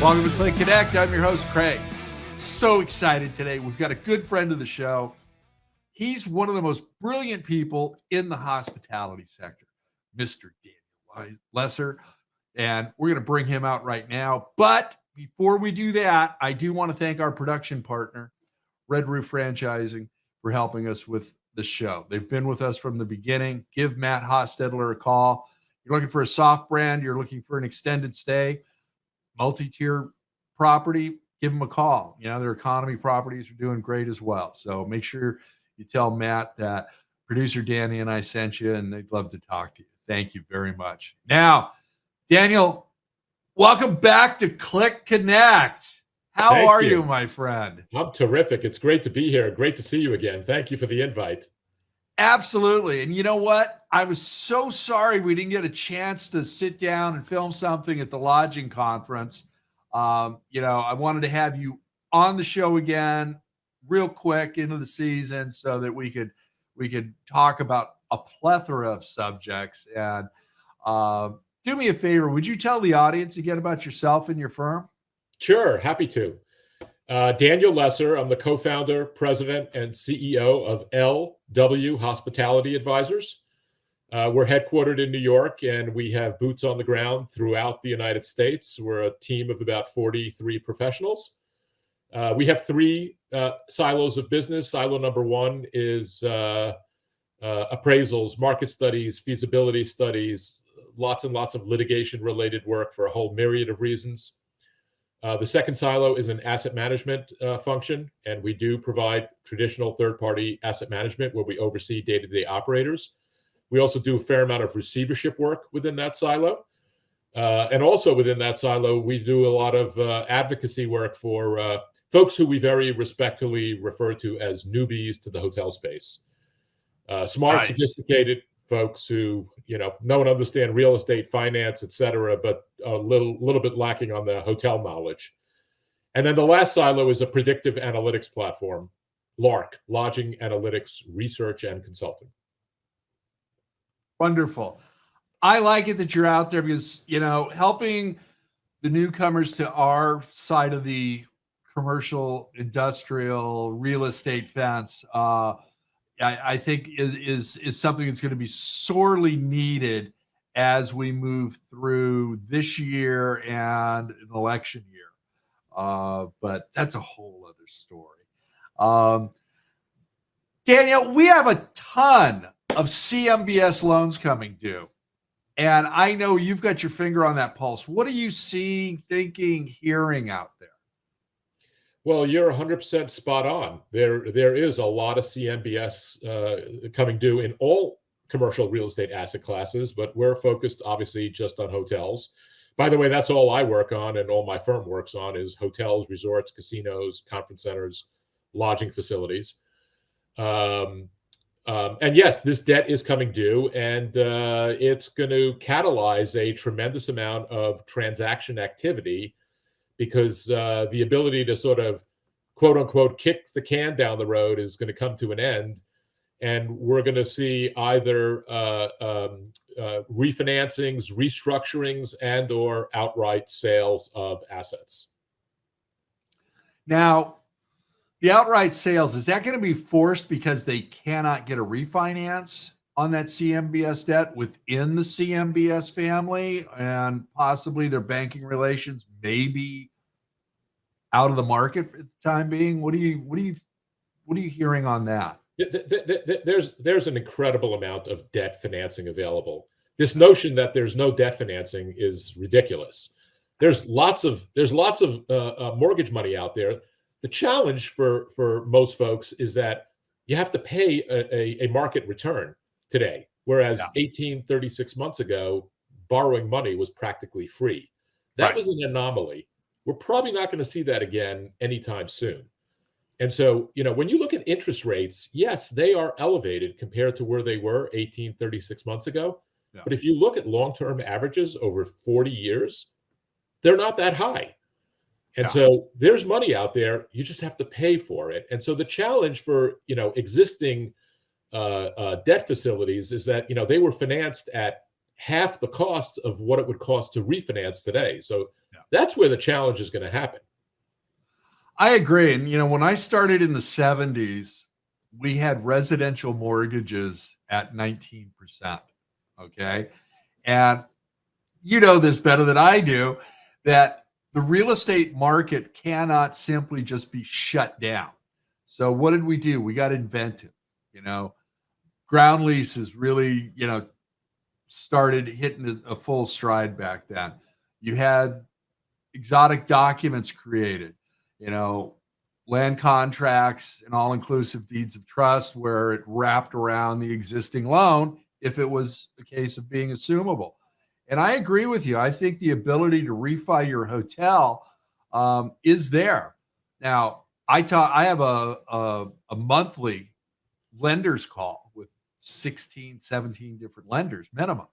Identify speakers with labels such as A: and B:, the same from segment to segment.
A: Welcome to CLIC Connect. I'm your host, Craig. So excited today. We've got a good friend of the show. He's one of the most brilliant people in the hospitality sector, Mr. Dani Leffler. And we're going to bring him out right now. But before we do that, I do want to thank our production partner, Red Roof Franchising, for helping us with the show. They've been with us from the beginning. Give Matt Hostetler a call. You're looking for a soft brand. You're looking for an extended stay, multi-tier property, give them a call. You know, their economy properties are doing great as well. So make sure you tell Matt that Producer Dani and I sent you, and they'd love to talk to you. Thank you very much. Now, Daniel, welcome back to CLIC Connect. How are you, my friend?
B: I'm terrific. It's great to be here. Great to see you again. Thank you for the invite.
A: Absolutely. And you know what? I was so sorry we didn't get a chance to sit down and film something at the lodging conference. I wanted to have you on the show again real quick into the season so that we could talk about a plethora of subjects. And do me a favor, would you tell the audience again about yourself and your firm?
B: Sure, happy to. Daniel Lessler, I'm the co-founder, president, and CEO of LW Hospitality Advisors. We're headquartered in New York, and we have boots on the ground throughout the United States. We're a team of about 43 professionals. We have three silos of business. Silo number one is appraisals, market studies, feasibility studies, lots and lots of litigation-related work for a whole myriad of reasons. The second silo is an asset management function, and we do provide traditional third-party asset management where we oversee day-to-day operators. We also do a fair amount of receivership work within that silo. And also within that silo, we do a lot of advocacy work for folks who we very respectfully refer to as newbies to the hotel space. Smart, nice, sophisticated folks who, know and understand real estate, finance, et cetera, but a little bit lacking on the hotel knowledge. And then the last silo is a predictive analytics platform, LARC, Lodging Analytics Research and Consulting.
A: Wonderful. I like it that you're out there because, helping the newcomers to our side of the commercial, industrial, real estate fence, I think is something that's going to be sorely needed as we move through this year and an election year. But that's a whole other story. Daniel, we have a ton of CMBS loans coming due. And I know you've got your finger on that pulse. What are you seeing, thinking, hearing out there?
B: Well, you're 100% spot on. There is a lot of CMBS coming due in all commercial real estate asset classes, but we're focused obviously just on hotels. By the way, that's all I work on and all my firm works on is hotels, resorts, casinos, conference centers, lodging facilities. And yes, this debt is coming due, and it's going to catalyze a tremendous amount of transaction activity because the ability to sort of, quote unquote, kick the can down the road is going to come to an end. And we're going to see either refinancings, restructurings, and or outright sales of assets.
A: Now, the outright sales, is that going to be forced because they cannot get a refinance on that CMBS debt within the CMBS family, and possibly their banking relations may be out of the market for the time being? What are you hearing on that?
B: There's an incredible amount of debt financing available. This notion that there's no debt financing is ridiculous. There's lots of mortgage money out there. The challenge for most folks is that you have to pay a market return today, whereas 36 months ago, borrowing money was practically free. That was an anomaly. We're probably not going to see that again anytime soon. And so, when you look at interest rates, yes, they are elevated compared to where they were 36 months ago. Yeah. But if you look at long-term averages over 40 years, they're not that high. And so there's money out there. You just have to pay for it. And so the challenge for, existing debt facilities is that, they were financed at half the cost of what it would cost to refinance today. So That's where the challenge is going to happen.
A: I agree. And, when I started in the 70s, we had residential mortgages at 19%. Okay. And you know this better than I do, that the real estate market cannot simply just be shut down. So what did we do? We got inventive. Ground leases really, started hitting a full stride back then. You had exotic documents created, land contracts and all-inclusive deeds of trust where it wrapped around the existing loan if it was a case of being assumable. And I agree with you. I think the ability to refi your hotel is there. Now, I have a monthly lenders call with 16, 17 different lenders minimum,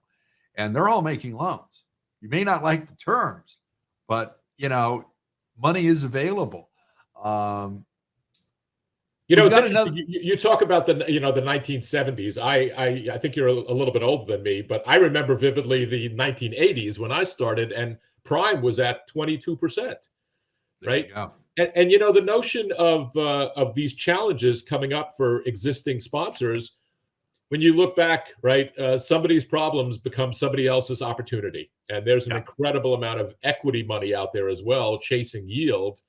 A: and they're all making loans. You may not like the terms, but money is available.
B: It's interesting. You talk about the 1970s. I think you're a little bit older than me, but I remember vividly the 1980s when I started, and prime was at 22%. Right. And the notion of these challenges coming up for existing sponsors, when you look back, right, somebody's problems become somebody else's opportunity, and there's an incredible amount of equity money out there as well chasing yield.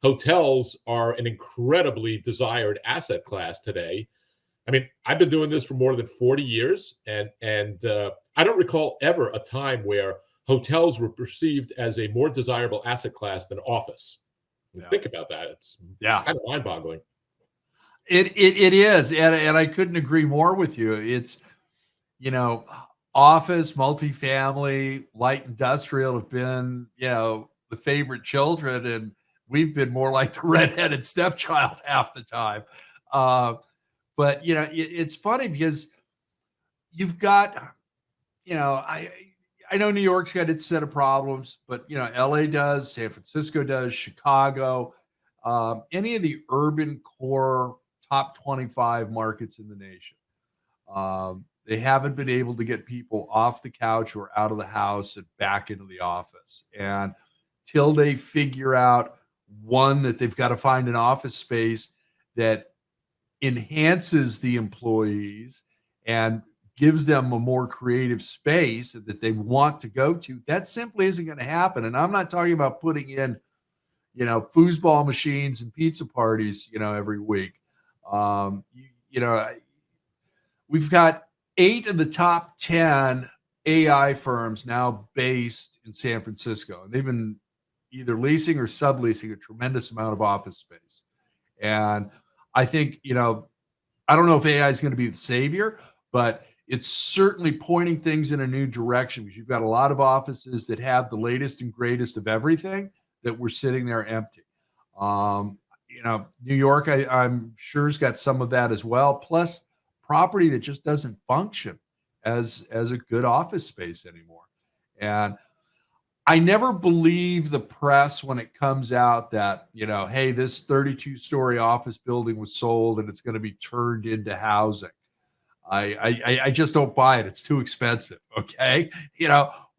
B: Hotels are an incredibly desired asset class today. I mean, I've been doing this for more than 40 years, and I don't recall ever a time where hotels were perceived as a more desirable asset class than office. Think about that. It's kind of mind-boggling.
A: It is, and I couldn't agree more with you. It's, office, multifamily, light industrial have been, the favorite children, and we've been more like the redheaded stepchild half the time. But it's funny because you've got, I know New York's got its set of problems, but LA does, San Francisco does, Chicago, any of the urban core top 25 markets in the nation. They haven't been able to get people off the couch or out of the house and back into the office. And till they figure out, one, that they've got to find an office space that enhances the employees and gives them a more creative space that they want to go to, that simply isn't going to happen. And I'm not talking about putting in, foosball machines and pizza parties, every week. We've got 8 of the top 10 AI firms now based in San Francisco, and they've been either leasing or subleasing a tremendous amount of office space. And I think, I don't know if AI is going to be the savior, but it's certainly pointing things in a new direction, because you've got a lot of offices that have the latest and greatest of everything that were sitting there empty. New York, I'm sure, has got some of that as well, plus property that just doesn't function as a good office space anymore. And I never believe the press when it comes out that, hey, this 32-story office building was sold and it's going to be turned into housing. I just don't buy it. It's too expensive. Okay.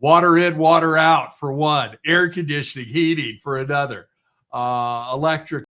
A: Water in, water out for one, air conditioning, heating for another, electric